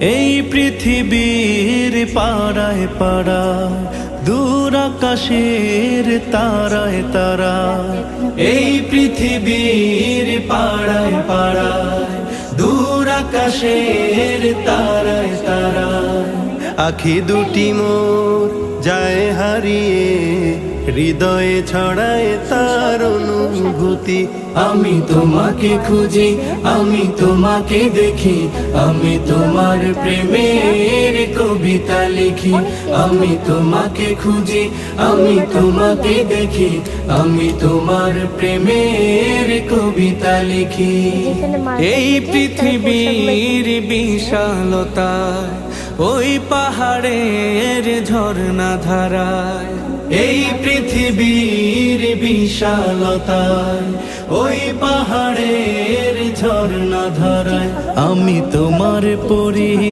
এই পৃথিবীর পাড়ায় পাড়ায় দূর আকাশের তারায় তারায়, এই পৃথিবীর পাড়ায় পাড়ায় দূর আকাশের তারায় তারায়। আখি দুটি মোর যায় হারিয়ে, হৃদয়ে ছড়ায় তার অনুভূতি। আমি তোমাকে খুঁজি, আমি তোমাকে দেখি, আমি তোমার প্রেমের কবিতা লিখি। আমি তোমাকে খুঁজি, আমি তোমাকে দেখি, আমি তোমার প্রেমের কবিতা লিখি। এই পৃথিবীর বিশালতায় ওই পাহাড়ের ঝর্ণা ধারায়, এই পৃথিবীর বিশালতায় ওই পাহাড়ের ঝর্ণা ধারায় আমি তোমার পরি।